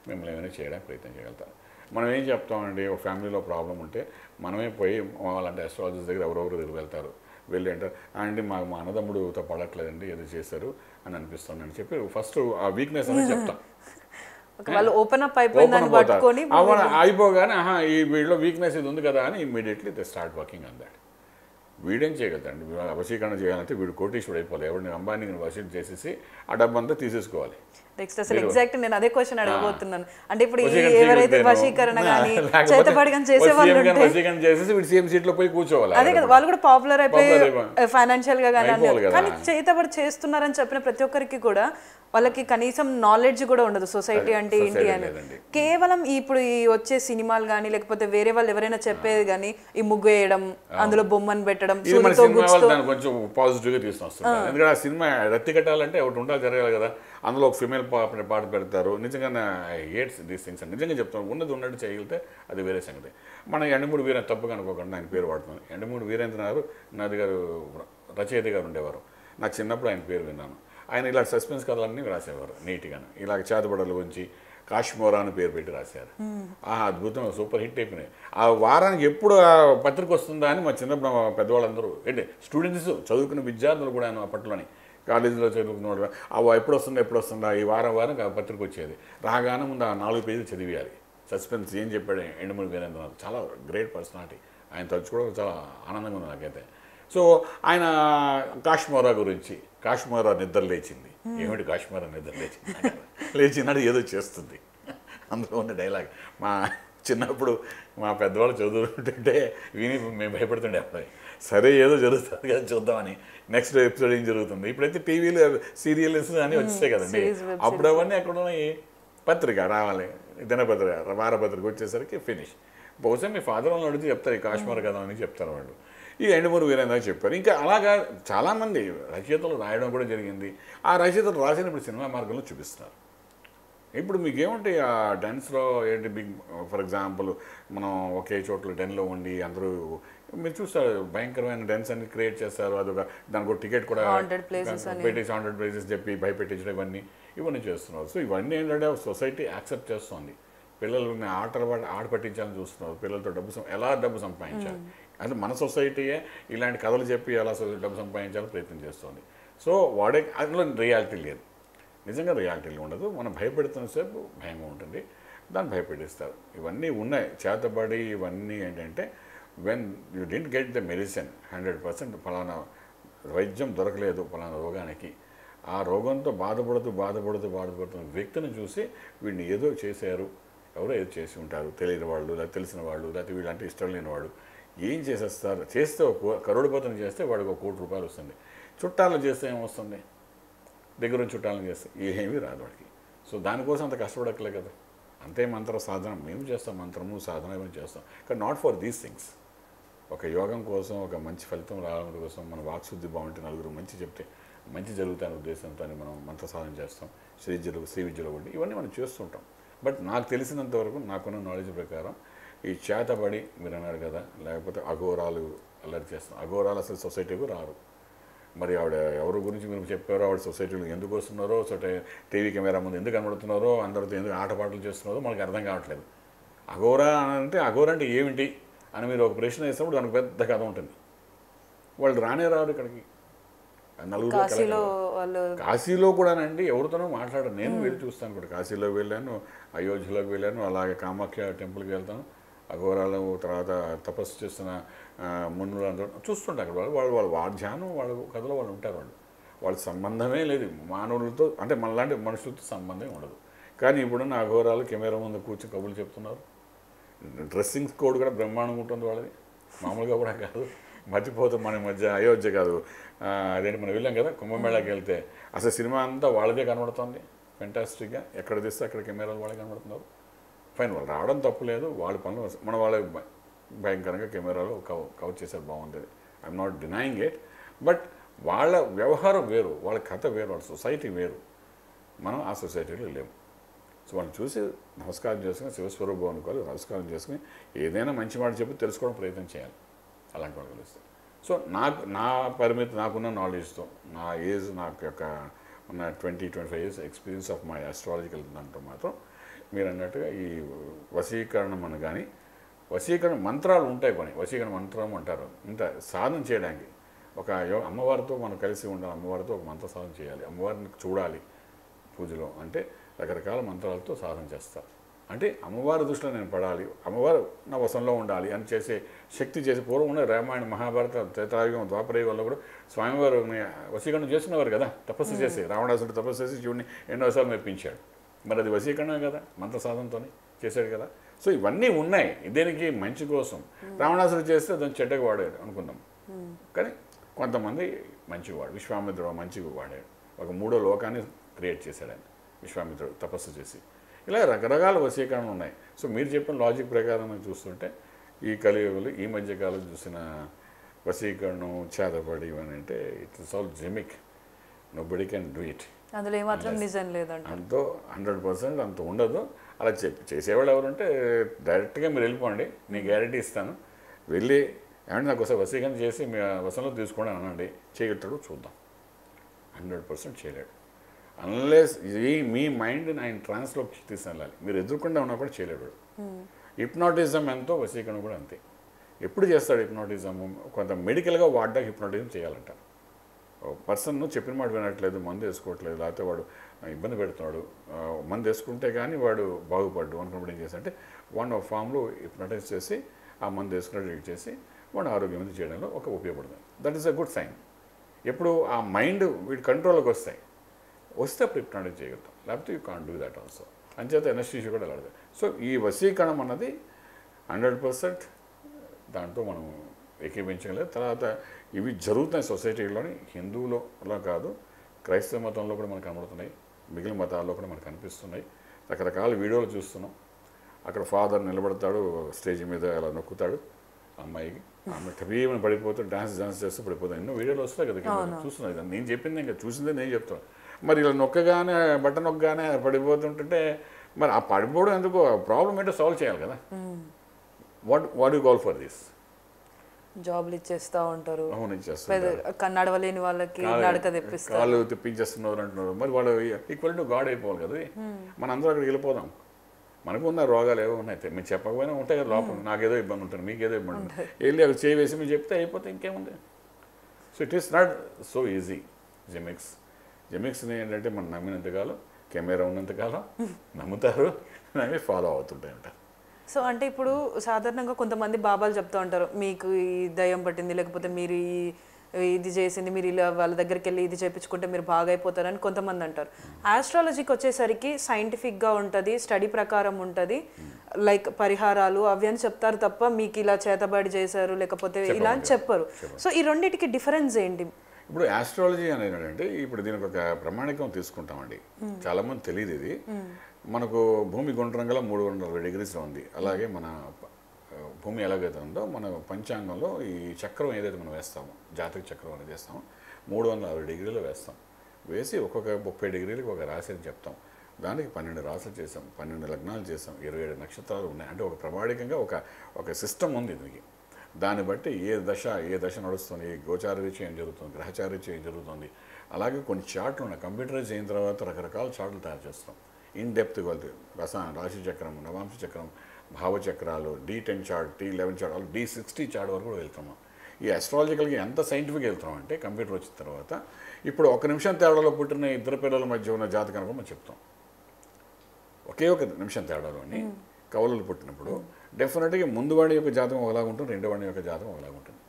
మిమ్మల్ని ఏమైనా చేయడానికి ప్రయత్నం చేయగలుగుతారు. మనం ఏం చెప్తామండి, ఒక ఫ్యామిలీలో ప్రాబ్లం ఉంటే మనమే పోయి వాళ్ళంటే అస్ట్రాలజిస్ట్ దగ్గర ఎవరెవరు దగ్గర వెళ్తారు, వెళ్ళి అంటారు అండి మా అన్నదమ్ముడుతో పడట్లేదండి ఏదో చేశారు అని అనిపిస్తుంది అని చెప్పి ఫస్ట్ ఆ వీక్నెస్ అనేది చెప్తాం. వాళ్ళు ఓపెన్ అప్ అయిపోగానే ఈ వీళ్ళలో వీక్నెస్ ఇది ఉంది కదా అని immediately they start working on that. వీడేం చేయగలుగుతాండి, వశీకరణ చేయాలంటే వీడు కోటీశ్వరుడు అయిపోవాలి, ఎవరిని అంబానీని వశీకరణ చేసేసి ఆ డబ్బంతా తీసేసుకోవాలి. నెక్స్ట్ అసలు ఎగ్జాక్ట్ నేను అదే క్వశ్చన్ అడగబోతున్నాను. అంటే ఇప్పుడు ఎవరైతే వశీకరణ కానీ చేతబడి కానీ చేసే వాళ్ళు ఉంటే వశీకరణ చేసేసి వీడు సీఎం సీట్లో పోయి కూర్చోవాలి. అదే కదా, వాళ్ళు కూడా పాపులర్ అయిపోయి ఫైనాన్షియల్ గా కానీ చేతబడి చేస్తున్నారని చెప్పిన ప్రతి ఒక్కరికి కూడా వాళ్ళకి కనీసం నాలెడ్జ్ కూడా ఉండదు సొసైటీ అంటే ఏంటి అని. కేవలం ఇప్పుడు ఈ వచ్చే సినిమాలు కానీ లేకపోతే వేరే వాళ్ళు ఎవరైనా చెప్పేది కానీ ఈ ముగ్గు వేయడం, అందులో బొమ్మను పెట్టడం, కొంచెం పాజిటివ్ గా తీసుకొస్తారు. ఎందుకంటే ఆ సినిమా రత్తి కట్టాలంటే ఒకటి ఉండాలి, జరగాలి కదా. అందులో ఒక ఫిమేల్ పాట పెడతారు. నిజంగానే హేట్స్ దీస్ థింగ్స్ అని నిజంగా చెప్తాను. ఉన్నది ఉన్నట్టు చేయగలిగితే అది వేరే సంగతి. మన ఎండమూడి వీరేంద్ర తప్పుగా అనుకోకుండా ఆయన పేరు వాడుతున్నాను. ఎండమూడి వీరేంద్ర గారు నాది గారు రచయిత గారు ఉండేవారు. నా చిన్నప్పుడు ఆయన పేరు విన్నాను. ఆయన ఇలా సస్పెన్స్ కథలన్నీ రాసేవారు నీట్గాను. ఇలాగ చేతబడల గురించి కాశ్మోరా అని పేరు పెట్టి రాశారు. అద్భుతం, సూపర్ హిట్ అయిపోయినాయి. ఆ వారానికి ఎప్పుడు ఆ పత్రిక వస్తుందా అని మా చిన్నప్పుడు పెద్దవాళ్ళందరూ ఏంటి స్టూడెంట్స్ చదువుకున్న విద్యార్థులు కూడా అప్పట్లోని కాలేజీలో చదువుకున్న ఎప్పుడు వస్తుందా ఈ వారం ఆ పత్రిక వచ్చేది. రాగానే ముందు ఆ 4 పేజీలు చదివేయాలి. సస్పెన్స్ ఏం చెప్పాడు ఎండమూడి వీరేంద్ర, చాలా గ్రేట్ పర్సనాలిటీ. ఆయన తలుచుకోవడం చాలా ఆనందంగా ఉంది నాకైతే. సో ఆయన కాశ్మోరా గురించి, కాశ్మోరా నిద్ర లేచింది, ఏమిటి కాశ్మోరా నిద్ర లేచినాడు ఏదో చేస్తుంది, అందులో ఉన్న డైలాగ్. మా చిన్నప్పుడు మా పెద్దవాళ్ళు చదువుతుంటే విని మేము భయపడుతుండే అబ్బాయి, సరే ఏదో జరుగుతుంది కదా చూద్దామని. నెక్స్ట్ ఎపిసోడ్ ఏం జరుగుతుంది. ఇప్పుడైతే టీవీలు సీరియల్స్ అని వచ్చేసాయి కదండి. అప్పుడు అవన్నీ ఎక్కడ ఉన్నాయి, పత్రిక రావాలి, దినపత్రిక వారపత్రిక వచ్చేసరికి ఫినిష్. బహుశా మీ ఫాదర్ వాళ్ళని అడిగితే చెప్తారు ఈ కాశ్మీర్ కదా అని చెప్తారు వాళ్ళు. ఈ ఎండమూరి వీరేంద్ర చెప్పారు. ఇంకా అలాగా చాలామంది రచయితలు రాయడం కూడా జరిగింది. ఆ రచయితలు రాసిన ఇప్పుడు సినిమా మార్గంలో చూపిస్తున్నారు. ఇప్పుడు మీకు ఏముంటే ఆ డ్యాన్స్లో ఏంటి బిగ్ ఫర్ ఎగ్జాంపుల్ మనం ఒకే చోట్ల డెన్లో ఉండి అందరూ మీరు చూస్తారు భయంకరమైన డ్యాన్స్ అన్ని క్రియేట్ చేస్తారు. అదొక దానికి ఒక టికెట్ కూడా పెట్టి 100 places చెప్పి భయపెట్టించడం ఇవన్నీ చేస్తున్నారు. సో ఇవన్నీ ఏంటంటే సొసైటీ యాక్సెప్ట్ చేస్తుంది. పిల్లల్ని ఆట పట్టించాలని చూస్తున్నారు. పిల్లలతో ఎలా డబ్బు సంపాదించాలి అంటే మన సొసైటీయే ఇలాంటి కథలు చెప్పి ఎలా డబ్బు సంపాదించాలని ప్రయత్నం చేస్తుంది. సో అందులో రియాలిటీ లేదు, నిజంగా రియాలిటీ ఉండదు. మనం భయపెడుతున్న సేపు భయంగా ఉంటుంది, దాన్ని భయపెట్టిస్తారు. ఇవన్నీ ఉన్నాయి చేతబడి. ఇవన్నీ ఏంటంటే when you didn't get the medicine 100% ఫలానా వైద్యం దొరకలేదు ఫలానా రోగానికి, ఆ రోగంతో బాధపడుతున్న వ్యక్తిని చూసి వీడిని ఏదో చేశారు, ఎవరో ఏదో చేసి ఉంటారు, తెలియని వాళ్ళు లేదా తెలిసిన వాళ్ళు లేకపోతే వీళ్ళంటే ఇష్టం లేని వాళ్ళు, ఏం చేసేస్తారు? చేస్తే కరోడిపోతను చేస్తే వాడికి ₹1,00,00,000 వస్తుంది. చుట్టాలు చేస్తే ఏమొస్తుంది? దగ్గర చుట్టాలను చేస్తే ఏమీ రాదు వాడికి. సో దానికోసం అంత కష్టపడక్కలే కదా. అంతే మంత్ర సాధన మేము చేస్తాం, మంత్రము సాధన ఏమైనా చేస్తాం, కానీ నాట్ ఫర్ దీస్ థింగ్స్. ఒక యోగం కోసం, ఒక మంచి ఫలితం రావడం కోసం, మన వాక్శుద్ధి బాగుంటే, నలుగురు మంచి చెప్తే మంచి జరుగుతాయనే ఉద్దేశంతో మనం మంత్ర సాధన చేస్తాం. శ్రీ విద్యలో ఉండి ఇవన్నీ మనం చేస్తుంటాం. బట్ నాకు తెలిసినంత వరకు, నాకున్న నాలెడ్జ్ ప్రకారం, ఈ చేతబడి మీరు అన్నారు కదా, లేకపోతే అఘోరాలు అల్లరి చేస్తాం. అఘోరాలు అసలు సొసైటీకి రారు. మరి ఆవిడ ఎవరి గురించి మీరు చెప్పారో, ఆవిడ సొసైటీలో ఎందుకు వస్తున్నారో, టీవీ కెమెరా ముందు ఎందుకు కనబడుతున్నారో, అందరితో ఎందుకు ఆటపాటలు చేస్తున్నారో మనకు అర్థం కావట్లేదు. అఘోరా అంటే ఏమిటి అని మీరు ఒక ప్రశ్న వేసినప్పుడు దానికి పెద్ద కథ ఉంటుంది. వాళ్ళు రానే రారు ఇక్కడికి. కాశీలో కూడానండి ఎవరితోనో మాట్లాడారు. నేను వెళ్ళి చూస్తాను కూడా. కాశీలో వెళ్ళాను, అయోధ్యలోకి వెళ్ళాను, అలాగే కామాఖ్య టెంపుల్కి వెళ్తాను. అఘోరాలు, తర్వాత తపస్సు చేస్తున్న మునులు అందరూ చూస్తుంటారు అక్కడ. వాళ్ళ ధ్యానం, వాళ్ళ కథలో వాళ్ళు ఉంటారు. వాళ్ళ సంబంధమే లేదు మానవులతో, అంటే మనలాంటి మనుషులతో సంబంధం ఉండదు. కానీ ఇప్పుడున్న అఘోరాలు కెమెరా ముందు కూర్చొని కబుర్లు చెప్తున్నారు. డ్రెస్సింగ్ కోడ్ కూడా బ్రహ్మాండంగా ఉంటుంది వాళ్ళది, మామూలుగా కూడా కాదు. మర్చిపోతాం మన మధ్య. అయోధ్య కాదు, అదేంటి మనం వెళ్ళాం కదా కుంభమేళాకి వెళ్తే, అసలు సినిమా అంతా వాళ్ళదే కనబడుతుంది ఫెంటాస్టిక్గా. ఎక్కడ తీస్తే అక్కడ కెమెరాలు వాళ్ళే కనబడుతున్నారు. ఫైన్, వాళ్ళు రావడం తప్పులేదు, వాళ్ళ పనులు మన వాళ్ళే భయంకరంగా కెమెరాలో కవర్ చేశారు, బాగుంది. I'm not denying it. But వాళ్ళ వ్యవహారం వేరు, వాళ్ళ కథ వేరు, వాళ్ళ సొసైటీ వేరు. మనం ఆ సొసైటీలో లేము. సో వాళ్ళని చూసి నమస్కారం చేసుకుని, శివస్వరూపం అనుకోవాలి, నమస్కారం చేసుకుని ఏదైనా మంచి మాట చెప్పి తెలుసుకోవడం ప్రయత్నం చేయాలి. అలాంటి వాళ్ళు కలుస్తారు. సో నా పరిమితి, నాకున్న నాలెడ్జ్తో, నా ఏజ్, నాకు యొక్క ఉన్న 20-25 years experience of my astrological దాంట్లో మాత్రం మీరు అన్నట్టుగా ఈ వశీకరణం అని కానీ, వశీకరణ మంత్రాలు ఉంటాయి కొన్ని, వశీకరణ మంత్రం అంటారు. ఇంత సాధన చేయడానికి ఒక అమ్మవారితో మనం కలిసి ఉండాలి, అమ్మవారితో ఒక మంత్ర సాధన చేయాలి, అమ్మవారిని చూడాలి పూజలో అంటే రకరకాల మంత్రాలతో సాధన చేస్తారు. అంటే అమ్మవారి దృష్టిలో నేను పడాలి, అమ్మవారు నా వశంలో ఉండాలి అని చేసే శక్తి చేసి, పూర్వం ఉన్న రామాయణ, మహాభారత, త్రేతాయుగం, ద్వాపరయుగంలో కూడా స్వామివారు వశీకరణ చేస్తున్నవారు కదా, తపస్సు చేసి. రావణాసుడు తపస్సు చేసి శివుడిని ఎన్నోసార్లు మెప్పించాడు. మరి అది వశీకరణ కదా, మంత్ర సాధనతోనే చేశాడు కదా. సో ఇవన్నీ ఉన్నాయి దేనికి, మంచి కోసం. రావణాసుడు చేస్తే దాన్ని చెడ్డగా వాడాడు అనుకుందాం, కానీ కొంతమంది మంచిగా వాడు. విశ్వామిత్రుడు మంచిగా వాడాడు, ఒక 3వ లోకాన్ని క్రియేట్ చేశాడు ఆయన విశ్వామిత్రుడు తపస్సు చేసి. ఇలా రకరకాల వశీకరణలు ఉన్నాయి. సో మీరు చెప్పిన లాజిక్ ప్రకారం చూస్తుంటే ఈ కలియుగంలో ఈ మధ్యకాలం చూసిన వశీకరణం, చేతబడి ఇవన్నీ అంటే it's all gimmick. Nobody can do it. అందులో ఏమాత్రం నిజం లేదంట. అంతో 100% అంత ఉండదు. అలా చేసేవాళ్ళు ఎవరంటే డైరెక్ట్గా మీరు వెళ్ళిపోండి, నేను గ్యారెంటీ ఇస్తాను. వెళ్ళి ఏమంటే నాకు ఒకసారి వశీకరణ చేసి మీ వశంలో తీసుకోండి అనండి, చేయగలుగుతాడు చూద్దాం. 100% చేయలేడు. అన్లెస్ మీ మైండ్ ఆయన ట్రాన్స్లోకి తీసుకెళ్ళాలి. మీరు ఎదుర్కొండా ఉన్నా కూడా చేయలేడు. హిప్నాటిజం ఎంతో వశీకరణ కూడా అంతే. ఎప్పుడు చేస్తాడు హిప్నాటిజం? కొంత మెడికల్గా వాడ్డాక హిప్నాటిజం చేయాలంట. పర్సన్ చెప్పిన మాట వినట్లేదు, మందు వేసుకోవట్లేదు, లేకపోతే వాడు ఇబ్బంది పెడుతున్నాడు, మందు వేసుకుంటే కానీ వాడు బాగుపడ్డు అనుకున్నప్పుడు ఏం చేస్తాడంటే వాడిని ఒక ఫామ్లో హిప్నాటైజ్ చేసి ఆ మందు వేసుకున్నట్టు చేసి వాడు ఆరోగ్యవంతం చేయడంలో ఒక ఉపయోగపడుతుంది. That is a good sign. ఎప్పుడు ఆ మైండ్ వీడి కంట్రోల్లోకి వస్తే అప్పుడు హిప్నాటైజ్ చేయగలుగుతాం, లేకపోతే you can't do that also. అంచేత ఎనస్థీషియా కూడా వెళ్ళాలి. సో ఈ వశీకరణం అన్నది 100% దాంట్లో మనం ఏకీభించగలేదు. తర్వాత ఇవి జరుగుతున్నాయి సొసైటీలోని, హిందువులో అలా కాదు, క్రైస్తవ మతంలో కూడా మనకు కనబడుతున్నాయి, మిగిలిన మతాల్లో కూడా మనకు కనిపిస్తున్నాయి. రకరకాల వీడియోలు చూస్తున్నాం. అక్కడ ఫాదర్ నిలబడతాడు స్టేజ్ మీద, అలా నొక్కుతాడు అమ్మాయికి, ఆమె టబీమని పడిపోతూ డాన్స్ చేస్తూ పడిపోతాడు. ఎన్నో వీడియోలు వస్తాయి కదా, చూస్తున్నాయి. కదా నేను చెప్పింది ఇంకా చూసిందే నేను చెప్తాను. మరి ఇలా నొక్కగానే బట్ట నొక్కగానే పడిపోతుంటే మరి ఆ పడిపోవడం ఎందుకు, ప్రాబ్లం ఏంటో సాల్వ్ చేయాలి కదా. What you call for this? జాబ్లు ఇచ్చేస్తూ ఉంటారు, అవును ఇచ్చేస్తారు, నడవలేని వాళ్ళకి నడక తెప్పిస్తారు, కాళ్ళు తెప్పించేస్తున్నారు అంటున్నారు. మరి వాళ్ళు ఈక్వల్ టు గాడ్ అయిపోవాలి కదా. మన అందరూ అక్కడికి వెళ్ళిపోదాం. మనకు ఉన్న రోగాలు ఏవో ఉన్నాయి, మేము చెప్పకపోయినా ఉంటాయి కదా లోపల. నాకేదో ఇబ్బంది ఉంటుంది, మీకేదో ఇబ్బంది ఉంటుంది, వెళ్ళి అక్కడ చేయి వేసి మీరు చెప్తే అయిపోతే ఇంకేముంది. So it is not so easy. జెమిక్స్ని ఏంటంటే మనం నమ్మినంతకాలం, కెమెరా ఉన్నంతకాలం నమ్ముతారు, నమ్మి ఫాలో అవుతుంటాయి అంటారు. సో అంటే ఇప్పుడు సాధారణంగా కొంతమంది బాబాలు చెప్తూ ఉంటారు, మీకు ఈ దయ్యం పట్టింది, లేకపోతే మీరు ఈ ఇది చేసింది, మీరు ఇలా వాళ్ళ దగ్గరికి వెళ్ళి ఇది చేయించుకుంటే మీరు బాగా అయిపోతారని కొంతమంది అంటారు. ఆస్ట్రాలజీకి వచ్చేసరికి సైంటిఫిక్గా ఉంటుంది, స్టడీ ప్రకారం ఉంటుంది, లైక్ పరిహారాలు అవి అని చెప్తారు తప్ప మీకు ఇలా చేతబడి చేశారు లేకపోతే ఇలా అని చెప్పరు. సో ఈ రెండింటికి డిఫరెన్స్ ఏంటి? ఇప్పుడు ఆస్ట్రాలజీ అనేది ఏంటంటే ఇప్పుడు దీనికి ఒక ప్రమాణికం తీసుకుంటామండి. చాలామంది తెలియదు ఇది. మనకు భూమి గుండ్రంగా 360 డిగ్రీస్లో ఉంది. అలాగే మన భూమి ఎలాగైతే ఉందో మన పంచాంగంలో ఈ చక్రం ఏదైతే మనం వేస్తామో, జాతక చక్రం అనేది వేస్తామో 360 డిగ్రీలో వేస్తాం. వేసి ఒక్కొక్క 30 డిగ్రీలకు ఒక రాశి అని చెప్తాం. దానికి 12 రాశులు చేసాం, 12 లగ్నాలు చేసాం, 27 నక్షత్రాలు ఉన్నాయి. అంటే ఒక ప్రమాణికంగా ఒక సిస్టమ్ ఉంది దీనికి. దాన్ని బట్టి ఏ దశ నడుస్తుంది, గోచార రీత్యా ఏం జరుగుతుంది, గ్రహచార రీత్యా ఏం జరుగుతుంది, అలాగే కొన్ని చార్ట్లు ఉన్నాయి. కంప్యూటరైజ్ అయిన తర్వాత రకరకాల చార్ట్లు తయారు చేస్తాం. ఇన్ డెప్త్ వెళ్తే రాశి చక్రం, నవాంశ చక్రం, భావచక్రాలు, D10 chart, D11 chart, D60 chart వరకు కూడా వెళ్తున్నాం. ఈ అస్ట్రాలజికల్గా ఎంత సైంటిఫిక్గా వెళ్తున్నాం అంటే కంప్యూటర్ వచ్చిన తర్వాత ఇప్పుడు 1 నిమిషం తేడాలో పుట్టిన ఇద్దరు పిల్లల మధ్య ఉన్న జాతకాన్ని కూడా మనం చెప్తాం. ఒకే 1 నిమిషం తేడాలోని కవలలు పుట్టినప్పుడు డెఫినెట్గా ముందు వాడి యొక్క జాతకం ఒకలాగా ఉంటుంది, రెండో వాడి యొక్క జాతకం ఒకలాగా ఉంటుంది.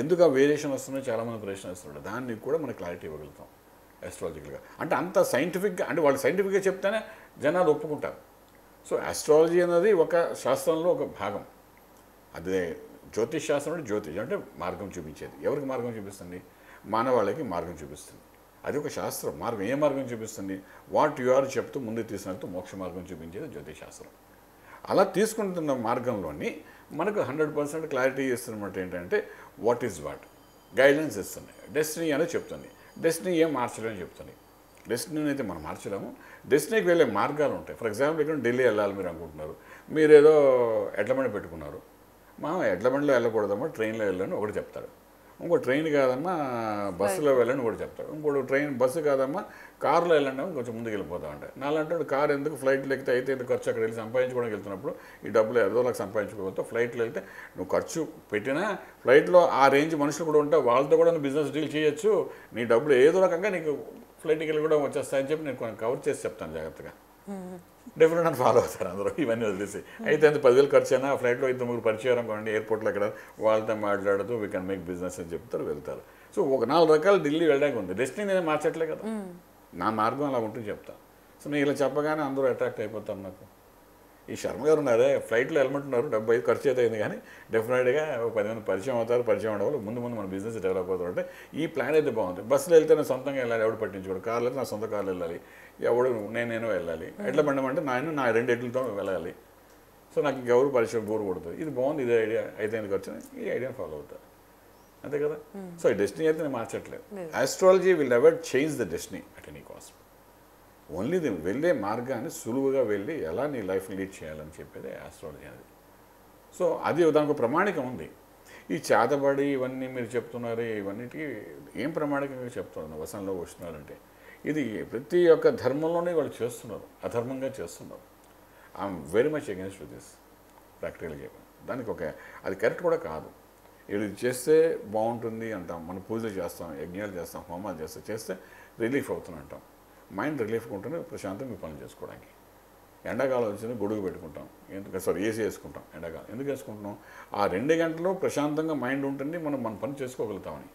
ఎందుకు ఆ వేరియేషన్ వస్తున్నాయో చాలామంది ప్రశ్న వేస్తున్నారు. దాన్ని కూడా మనకి క్లారిటీ ఇవ్వగలుగుతాం ఆస్ట్రాలజికల్గా. అంటే అంత సైంటిఫిక్గా, అంటే వాళ్ళు సైంటిఫిక్గా చెప్తేనే జనాలు ఒప్పుకుంటారు. సో ఆస్ట్రాలజీ అనేది ఒక శాస్త్రంలో ఒక భాగం. అదే జ్యోతిష్ శాస్త్రం అంటే జ్యోతిష్ అంటే మార్గం చూపించేది. ఎవరికి మార్గం చూపిస్తుంది? మానవాళికి మార్గం చూపిస్తుంది. అది ఒక శాస్త్రం. మార్గం ఏ మార్గం చూపిస్తుంది? వాట్ యు ఆర్ చెప్తూ ముందుకు తీసుకున్నట్టు మోక్ష మార్గం చూపించేది జ్యోతిష్ శాస్త్రం. అలా తీసుకుంటున్న మార్గంలోని మనకు 100% క్లారిటీ ఇస్తున్నమాట ఏంటంటే వాట్ ఈజ్ వాట్ గైడెన్స్ ఇస్తుంది. డెస్టినీ అనేది చెప్తుంది. డెస్టినీ ఏం మార్చలేమని చెప్తుంది. డెస్టినీని అయితే మనం మార్చలేము. డెస్టినీకి వెళ్ళే మార్గాలు ఉంటాయి. ఫర్ ఎగ్జాంపుల్ ఇక్కడ ఢిల్లీ వెళ్ళాలి మీరు అనుకుంటున్నారు, మీరేదో ఎడ్ల బండి పెట్టుకున్నారు. ఎడ్ల బండిలో వెళ్ళకూడదమ్మా, ట్రైన్లో వెళ్ళని ఒకటి చెప్తాడు. ఇంకో ట్రైన్ కాదమ్మా బస్సులో వెళ్ళని ఒకటి చెప్తాడు. ఇంకోటి బస్సు కాదమ్మా కారులో వెళ్ళండి కొంచెం ముందుకు వెళ్ళిపోతాం అంటే నాలంటాడు కారు ఎందుకు, ఫ్లైట్లో ఎక్కితే అయితే ఎందుకు ఖర్చు, అక్కడ వెళ్ళి సంపాదించుకోవడానికి వెళ్తున్నప్పుడు ఈ డబ్బులు ఏదో నాకు సంపాదించుకోవద్దు. ఫ్లైట్లో వెళ్తే నువ్వు ఖర్చు పెట్టినా ఫ్లైట్లో ఆ రేంజ్ మనుషులు కూడా ఉంటే వాళ్ళతో కూడా నువ్వు బిజినెస్ డీల్ చేయొచ్చు. నీ డబ్బులు ఏదో రకంగా నీకు ఫ్లైట్కి వెళ్ళి కూడా వచ్చేస్తాయని చెప్పి నేను కవర్ చేసి చెప్తాను జాగ్రత్తగా. డెఫినెట్ అని ఫాలో అవుతారు అందరూ ఇవన్నీ వదిలేసి. అయితే అంత 10,000 ఖర్చు అయినా ఫ్లైట్లో 2-3 పరిచయం అనుకోండి, ఎయిర్పోర్ట్లో ఎక్కడ వాళ్ళతో మాట్లాడుతూ వీ కెన్ మేక్ బిజినెస్ అని చెప్తారు, వెళ్తారు. సో ఒక 4 రకాలు ఢిల్లీ వెళ్ళడానికి ఉంది. డెస్టినీ నేను మార్చట్లే కదా, నా మార్గం అలా ఉంటుంది చెప్తాను. సో నేను ఇలా చెప్పగానే అందరూ అట్రాక్ట్ అయిపోతారు నాకు. ఈ శర్మ గారు ఉన్నారే ఫ్లైట్లో వెళ్ళమంటున్నారు, 75 ఖర్చు అయితే అయింది కానీ డెఫినెట్గా 10 మంది పరిచయం అవుతారు. పరిచయం అవడం వల్ల ముందు మన బిజినెస్ డెవలప్ అవుతారు. అంటే ఈ ప్లాన్ అయితే బాగుంది. బస్సులో వెళ్తే నేను సొంతంగా వెళ్ళాలి, ఎవడు పట్టించుకోడు. కార్లో అయితే నా సొంత కార్లో వెళ్ళాలి, ఎవడు నేను వెళ్ళాలి. ఎడ్ల బండమంటే నా 2 ఎడ్లతో వెళ్ళాలి. సో నాకు ఇంకెవరు పరిచయం బోరు కొడుతుంది. ఇది బాగుంది, ఇదే ఐడియా అయితే ఎందుకు వచ్చింది, ఈ ఐడియాని ఫాలో అవుతారు. అంతే కదా. సో ఈ డెస్టినీ అయితే నేను మార్చట్లేదు. Astrology will never change the destiny at any cost. Only వెళ్ళే మార్గాన్ని సులువుగా వెళ్ళి ఎలా నీ లైఫ్ని లీడ్ చేయాలని చెప్పేది ఆస్ట్రాలజీ అనేది. సో అది దానికి ప్రమాణికం ఉంది. ఈ చేతబడి ఇవన్నీ మీరు చెప్తున్నారు, ఇవన్నిటికీ ఏం ప్రమాణికంగా చెప్తున్నారు వసంలో వస్తున్నారంటే ఇది ప్రతి ఒక్క ధర్మంలోనే వాళ్ళు చేస్తున్నారు, అధర్మంగా చేస్తున్నారు. I'm very much against with this ప్రాక్టికల్గా చెప్పాను. దానికి అది కరెక్ట్ కూడా కాదు. ఇది చేస్తే బాగుంటుంది అంటాం, మనం పూజలు చేస్తాం, యజ్ఞాలు చేస్తాం, హోమాలు చేస్తే రిలీఫ్ అవుతుంది అంటాం. మైండ్ రిలీఫ్గా ఉంటుంది, ప్రశాంతంగా పనులు చేసుకోవడానికి. ఎండాకాలం వచ్చింది గొడుగు పెట్టుకుంటాం, ఏసీ వేసుకుంటాం. ఎండాకాలం ఎందుకు వేసుకుంటున్నాం? ఆ 2 గంటలు ప్రశాంతంగా మైండ్ ఉంటుంది, మన పని చేసుకోగలుగుతామని.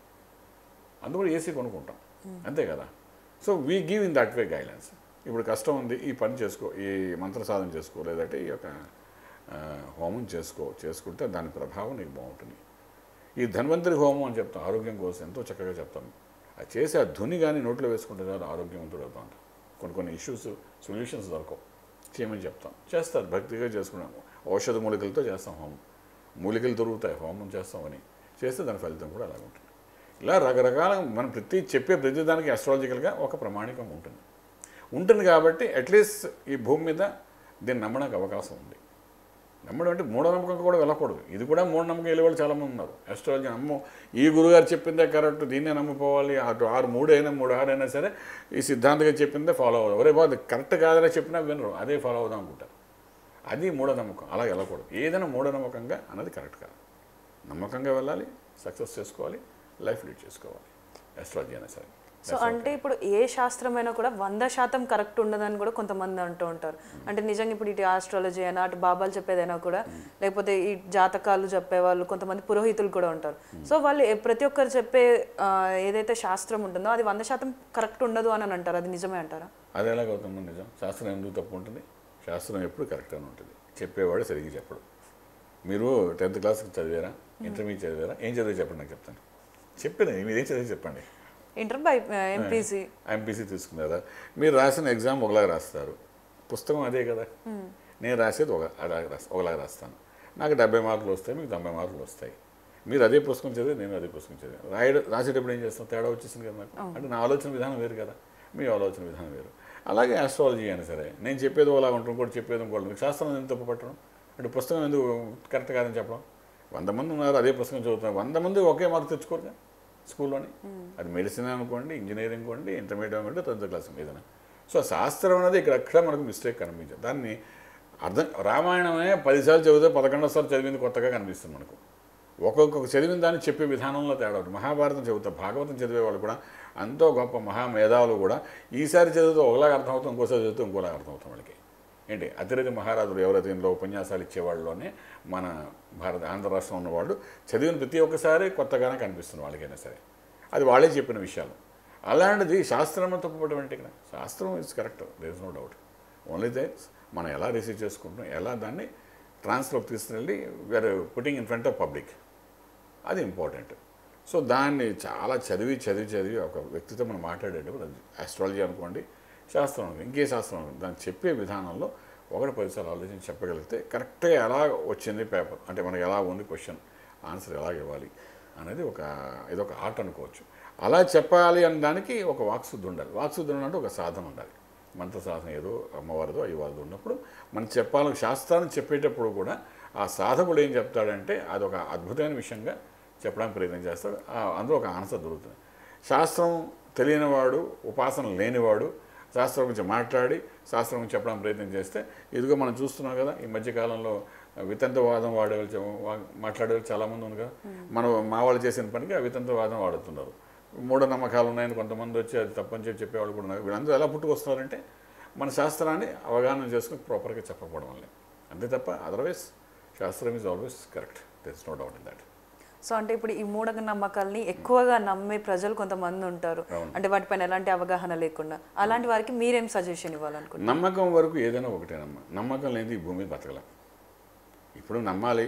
అందుకు ఏసీ కొనుక్కుంటాం, అంతే కదా. So we give in that way guidance. ఇప్పుడు కష్టం ఉంది, ఈ పని చేసుకో, ఈ మంత్ర సాధన చేసుకో, లేదంటే ఈ యొక్క హోమం చేసుకుంటే దాని ప్రభావం నీకు బాగుంటుంది. ఈ ధన్వంతరి హోమం అని చెప్తాం, ఆరోగ్యం కోసం ఎంతో చక్కగా చెప్తాం. అది చేసి ఆ ధుని కానీ నోట్లో వేసుకుంటే చాలు ఆరోగ్యవంతుడు అవుతా ఉంటాం. కొన్ని ఇష్యూస్ సొల్యూషన్స్ దొరకవు, చేయమని చెప్తాం, చేస్తారు. భక్తిగా చేసుకున్నాము. ఔషధ మూలికలతో చేస్తాం హోమం, మూలికలు దొరుకుతాయి, హోమం చేస్తామని చేస్తే దాని ఫలితం కూడా అలాగే ఉంటుంది. ఇలా రకరకాల మనం చెప్పే ప్రతి దానికి ఆస్ట్రాలజికల్గా ఒక ప్రమాణికం ఉంటుంది కాబట్టి అట్లీస్ట్ ఈ భూమి మీద దీన్ని నమ్మడానికి అవకాశం ఉంది. నమ్మడం అంటే మూఢనమ్మకంగా కూడా వెళ్ళకూడదు. ఇది కూడా మూఢనమ్మకం వెళ్ళే వాళ్ళు చాలామంది ఉన్నారు. ఆస్ట్రాలజీ ఈ గురుగారు చెప్పిందే కరెక్ట్, దీన్నే నమ్మిపోవాలి, అటు 6-3 అయినా 3-6 అయినా సరే ఈ సిద్ధాంతంగా చెప్పిందే ఫాలో అవుదాం. ఒరే బాబు కరెక్ట్ కాదని చెప్పినా వినరు, అదే ఫాలో అవుదాం అనుకుంటారు. అది మూఢనమ్మకం. అలా వెళ్ళకూడదు. ఏదైనా మూఢనమ్మకంగా అన్నది కరెక్ట్ కాదు. నమ్మకంగా వెళ్ళాలి, సక్సెస్ చేసుకోవాలి, లైఫ్ లీడ్ చేసుకోవాలి. ఆస్ట్రాలజీ అయినా సరే. సో అంటే ఇప్పుడు ఏ శాస్త్రమైనా కూడా 100% కరెక్ట్ ఉండదని కూడా కొంతమంది అంటూ ఉంటారు. అంటే నిజంగా ఇప్పుడు ఇటు ఆస్ట్రాలజీ అయినా అటు బాబాలు చెప్పేదైనా కూడా లేకపోతే ఈ జాతకాలు చెప్పేవాళ్ళు కొంతమంది పురోహితులు కూడా ఉంటారు. సో వాళ్ళు ప్రతి ఒక్కరు చెప్పే ఏదైతే శాస్త్రం ఉంటుందో అది 100% కరెక్ట్ ఉండదు అని అంటారు. అది నిజమే అంటారా? అది ఎలాగవుతుందో నిజం. శాస్త్రం ఎందుకు తప్పు ఉంటుంది? శాస్త్రం ఎప్పుడు కరెక్ట్ అని ఉంటుంది. చెప్పేవాడు సరిగ్గా చెప్పడు. మీరు 10th క్లాస్ చదివారా, ఇంటర్మీడియట్ చదివారా, ఏం చదివి చెప్పండి, నాకు చెప్తాను. చెప్పండి, మీరు ఏం చదివి చెప్పండి. ఇంటర్ బై ఎంపీసీ తీసుకున్నారా? మీరు రాసిన ఎగ్జామ్ ఒకలాగా రాస్తారు, పుస్తకం అదే కదా. నేను రాసేది ఒకలాగా రాస్తాను. నాకు 70 మార్కులు వస్తాయి, మీకు 90 మార్కులు వస్తాయి. మీరు అదే పుస్తకం చదివి, నేను అదే పుస్తకం చదివాను. రాసేటప్పుడు ఏం చేస్తాం? తేడా వచ్చేసింది కదా నాకు. అంటే నా ఆలోచన విధానం వేరు కదా, మీ ఆలోచన విధానం వేరు. అలాగే ఆస్ట్రాలజీ అయినా సరే, నేను చెప్పేది ఒకలాగా ఉంటుంది, ఇంకోటి చెప్పేది ఇంకోటి. మీకు శాస్త్రం ఎందుకు తప్పు పట్టడం? అంటే పుస్తకం ఎందుకు కరెక్ట్ కాదని చెప్పడం? 100 మంది ఉన్నారు, అదే పుస్తకం చదువుతున్నారు, 100 మంది ఒకే మార్కు తెచ్చుకోరుగా స్కూల్లోని. అది మెడిసిన్ అనుకోండి, ఇంజనీరింగ్ అనుకోండి, ఇంటర్మీడియట్ అనుకోండి, 10th క్లాస్ ఏదైనా. సో శాస్త్రం అనేది ఇక్కడ మనకు మిస్టేక్ కనిపించదు. దాన్ని రామాయణమే 10 సార్లు చదివితే 11వ సార్లు చదివింది కొత్తగా కనిపిస్తుంది మనకు. ఒక్కొక్క చదివిన దాన్ని చెప్పే విధానంలో తేడా ఉంటుంది. మహాభారతం చదువుతారు, భాగవతం చదివే వాళ్ళు కూడా ఎంతో గొప్ప మహామేధావులు కూడా ఈసారి చదివితే ఒకలాగా అర్థమవుతాం, ఇంకోసారి చదివితే ఇంకోలాగా అర్థమవుతాం వాళ్ళకి. ఏంటి అతిరథి మహారాజులు ఎవరైతే ఇందులో ఉపన్యాసాలు ఇచ్చేవాళ్ళలోనే మన ఆంధ్ర రాష్ట్రంలో ఉన్నవాళ్ళు చదివిన ప్రతి ఒక్కసారి కొత్తగానే కనిపిస్తుంది వాళ్ళకైనా సరే. అది వాళ్ళే చెప్పిన విషయాలు. అలాంటిది శాస్త్రం తప్పుపడడం అంటే ఇక్కడ శాస్త్రం is correct, there is no doubt. Only things మనం ఎలా రిసీవ్ చేసుకుంటాం, ఎలా దాన్ని ట్రాన్స్లోకి తీసుకుని we're putting in front of public, అది ఇంపార్టెంట్. సో దాన్ని చాలా చదివి ఒక వ్యక్తితో మనం మాట్లాడేటప్పుడు ఆస్ట్రాలజీ అనుకోండి, శాస్త్రం అనుకోండి, ఇంకే శాస్త్రం అనుకోండి, దాన్ని చెప్పే విధానంలో 1-10 సార్లు ఆలోచించి చెప్పగలిగితే కరెక్ట్గా ఎలా వచ్చింది పేపర్, అంటే మనకి ఎలా ఉంది క్వశ్చన్, ఆన్సర్ ఎలా ఇవ్వాలి అనేది ఇదొక ఆర్ట్ అనుకోవచ్చు. అలా చెప్పాలి అనే దానికి ఒక వాక్శుద్ధి ఉండాలి. వాక్శుద్ధి ఉండాలంటే ఒక సాధన ఉండాలి. మంత్ర సాధన ఏదో అమ్మవారిదో అయ్యవారిదో ఉన్నప్పుడు మనం చెప్పాలి. శాస్త్రాన్ని చెప్పేటప్పుడు కూడా ఆ సాధకుడు ఏం చెప్తాడంటే అదొక అద్భుతమైన విషయంగా చెప్పడానికి ప్రయత్నం చేస్తాడు. అందులో ఒక ఆన్సర్ దొరుకుతుంది. శాస్త్రం తెలియనివాడు, ఉపాసన లేనివాడు శాస్త్రం గురించి మాట్లాడి శాస్త్రం గురించి చెప్పడానికి ప్రయత్నం చేస్తే ఇదిగో మనం చూస్తున్నాం కదా, ఈ మధ్యకాలంలో వితంతవాదం మాట్లాడేవాళ్ళు చాలామంది ఉంది కదా. మా వాళ్ళు చేసిన పనికి ఆ వితంతవాదం వాడుతున్నారు. మూఢనమ్మకాలు ఉన్నాయని కొంతమంది వచ్చి అది తప్పని చెప్పేవాళ్ళు కూడా ఉన్నారు. వీళ్ళందరూ ఎలా పుట్టుకొస్తున్నారంటే మన శాస్త్రాన్ని అవగాహన చేసుకుని ప్రాపర్గా చెప్పకపోవడం వల్లే, అంతే తప్ప అదర్వైజ్ శాస్త్రం is always correct, there is no doubt in that. So అంటే ఇప్పుడు ఈ మూఢ నమ్మకాలని ఎక్కువగా నమ్మే ప్రజలు కొంతమంది ఉంటారు, అంటే వాటిపైన ఎలాంటి అవగాహన లేకుండా. అలాంటి వారికి మీరేం సజెషన్ ఇవ్వాలనుకుంటున్నారు? నమ్మకం వరకు ఏదైనా ఒకటేనమ్మా. నమ్మకం లేని ఈ భూమి బతకలేం. ఇప్పుడు నమ్మాలి.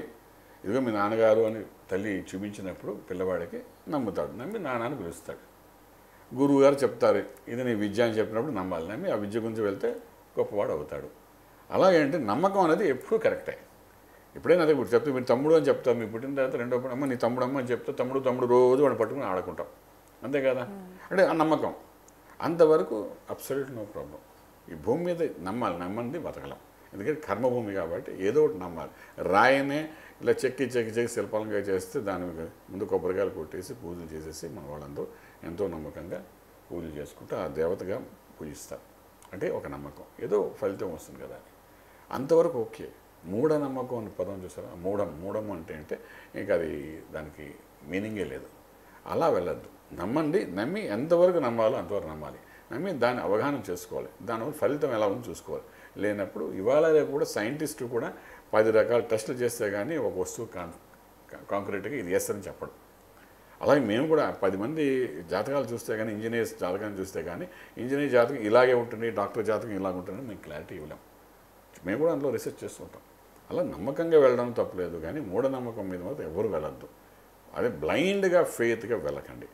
ఇదిగో మీ నాన్నగారు అని తల్లి చూపించినప్పుడు పిల్లవాడికి నమ్ముతాడు, నమ్మి నాన్నని పిలుస్తాడు. గురువు గారు చెప్తారు ఇది నీ విద్య అని చెప్పినప్పుడు నమ్మాలి, నమ్మి ఆ విద్య గురించి వెళ్తే గొప్పవాడు అవుతాడు. అలాగేంటి నమ్మకం అనేది ఎప్పుడూ కరెక్టే. ఎప్పుడైనా అదే ఇప్పుడు చెప్తే మీరు తమ్ముడు అని చెప్తాం, మీరు పుట్టిన తర్వాత రెండో అమ్మ నీ తమ్ముడు అమ్మ అని చెప్తే తమ్ముడు రోజు వాడిని పట్టుకుని ఆడుకుంటాం, అంతే కదా. అంటే ఆ నమ్మకం అంతవరకు అబ్సల్యూట్ నో ప్రాబ్లం. ఈ భూమి మీద నమ్మంది బతకలం. ఎందుకంటే కర్మభూమి కాబట్టి ఏదో ఒకటి నమ్మాలి. రాయనే ఇలా చెక్కి శిల్పాలంగా చేస్తే దాని ముందు కొబ్బరికాయలు కొట్టేసి పూజలు చేసేసి మన వాళ్ళందరూ ఎంతో నమ్మకంగా పూజలు చేసుకుంటూ ఆ దేవతగా పూజిస్తారు. అంటే ఒక నమ్మకం, ఏదో ఫలితం వస్తుంది కదా అని. అంతవరకు ఓకే. మూఢనమ్మకం అని పదం చూసారా? మూఢం అంటే ఇంకా అది దానికి మీనింగే లేదు. అలా వెళ్ళద్దు. నమ్మి ఎంతవరకు నమ్మాలో అంతవరకు నమ్మాలి. నమ్మి దాన్ని అవగాహన చేసుకోవాలి, దానివల్ల ఫలితం ఎలా ఉందో చూసుకోవాలి. లేనప్పుడు ఇవాళ రేపు కూడా సైంటిస్టు కూడా 10 రకాల టెస్టులు చేస్తే కానీ ఒక వస్తువు కాంక్రీట్గా ఇది ఎస్ అని చెప్పడం. అలాగే మేము కూడా 10 మంది జాతకాలు చూస్తే కానీ, ఇంజనీర్స్ జాతకాన్ని చూస్తే కానీ ఇంజనీర్ జాతకం ఇలాగే ఉంటుంది, డాక్టర్ జాతకం ఇలాగ ఉంటుందని మేము క్లారిటీ ఇవ్వలేం. మేము కూడా అందులో రీసెర్చ్ చేస్తుంటాం. అలా నమ్మకంగా వెళ్ళడం తప్పలేదు, కానీ మూఢనమ్మకం మీద మాత్రం ఎవరు వెళ్ళొద్దు. అదే బ్లైండ్గా ఫెయిత్గా వెళ్ళకండి.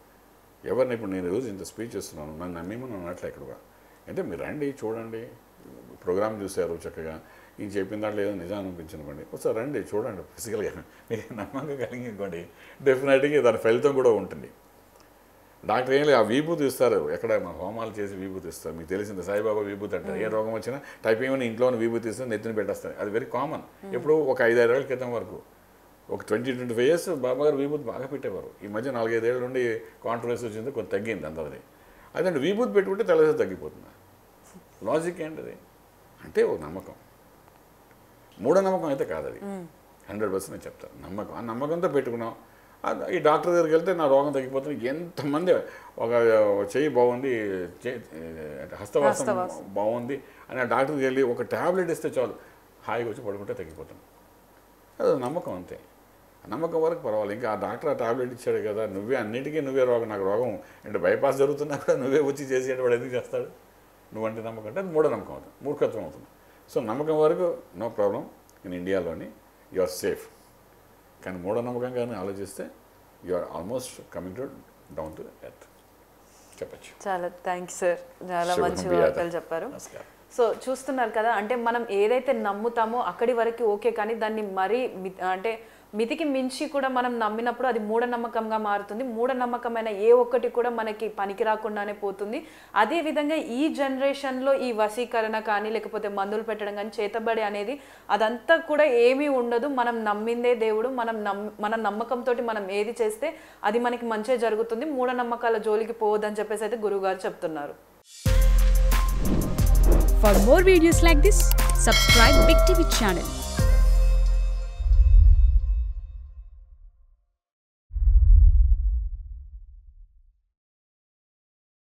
ఎవరిని ఇప్పుడు నేను రోజు ఇంత స్పీచ్ చేస్తున్నాను, నన్ను నమ్మేమని అన్నట్లు ఇక్కడ కూడా. అంటే మీరు రండి, చూడండి, ప్రోగ్రామ్ చూశారు చక్కగా, ఈ చెప్పిన దాంట్లో ఏదో నిజం అనిపించనుకోండి, ఒకసారి రండి చూడండి ఫిజికల్గా, మీకు నమ్మకం కలిగి ఇంకోండి డెఫినెట్గా దాని ఫలితం కూడా ఉంటుంది. డాక్టర్ ఏం లేదు, ఆ విభూతి ఇస్తారు, ఎక్కడ మన హోమాలు చేసి విభూతి ఇస్తారు. మీకు తెలిసింది సాయిబాబా విభూతి అంటారు. ఏ రోగం వచ్చినా టైప్ ఏమైనా ఇంట్లోనే విభూతి ఇస్తే నెత్తిని పెట్టేస్తారు. అది వెరీ కామన్. ఎప్పుడు ఒక 5-6 ఏళ్ళ క్రితం వరకు, ఒక 20-25 ఇయర్స్ బాబా గారు విభూతి బాగా పెట్టేవారు. ఈ మధ్య 4-5 ఏళ్ళ నుండి కాంట్రవర్సీ వచ్చింది, కొంచెం తగ్గింది అందరిది. అదంటే విభూతి పెట్టుకుంటే తెల్లసేపు తగ్గిపోతుంది. లాజిక్ ఏంటిది అంటే ఒక నమ్మకం. మూఢనమ్మకం అయితే కాదు అది, 100% నేను చెప్తాను. నమ్మకం, ఆ నమ్మకంతో పెట్టుకున్నాం, ఈ డాక్టర్ దగ్గరికి వెళ్తే నా రోగం తగ్గిపోతుంది. ఎంతమంది ఒక చెయ్యి బాగుంది, హస్తవాసం బాగుంది అని ఆ డాక్టర్కి వెళ్ళి ఒక ట్యాబ్లెట్ ఇస్తే చాలు, హాయిగా వచ్చి పడుకుంటే తగ్గిపోతుంది. అది నమ్మకం అంతే. నమ్మకం వరకు పర్వాలేదు. ఇంకా ఆ డాక్టర్ ఆ ట్యాబ్లెట్ ఇచ్చాడు కదా, అన్నిటికీ నువ్వే రోగం, నాకు రోగం అంటే బైపాస్ జరుగుతున్నా కూడా నువ్వే వచ్చి చేసేటి వాడు ఎందుకు చేస్తాడు? నువ్వంటే నమ్మకం అంటే అది మూఢనమ్మకం అవుతుంది, మూర్ఖత్వం అవుతుంది. సో నమ్మకం వరకు నో ప్రాబ్లం, ఇన్ ఇండియాలోని యు ఆర్ సేఫ్. కానీ మూఢనమ్మకంగానే ఆలోచిస్తే you are almost coming to down to earth చెప్పచ్చు. చాలా థ్యాంక్స్ సార్, చాలా మంచి వార్తలు చెప్పారు. సో చూస్తున్నారు కదా, అంటే మనం ఏదైతే నమ్ముతామో అక్కడి వరకు ఓకే, కానీ దాన్ని మరీ అంటే మితికి మించి కూడా మనం నమ్మినప్పుడు అది మూఢనమ్మకంగా మారుతుంది. మూఢనమ్మకమైన ఏ ఒక్కటి కూడా మనకి పనికి రాకుండానే పోతుంది. అదేవిధంగా ఈ జనరేషన్లో ఈ వశీకరణ కానీ లేకపోతే మందులు పెట్టడం కానీ చేతబడి అనేది అదంతా కూడా ఏమీ ఉండదు. మనం నమ్మిందే దేవుడు. మన నమ్మకంతో మనం ఏది చేస్తే అది మనకి మంచిగా జరుగుతుంది. మూఢనమ్మకాల జోలికి పోవద్దని చెప్పేసి అయితే గురువుగారు చెప్తున్నారు. For more videos like this, subscribe Big TV channel.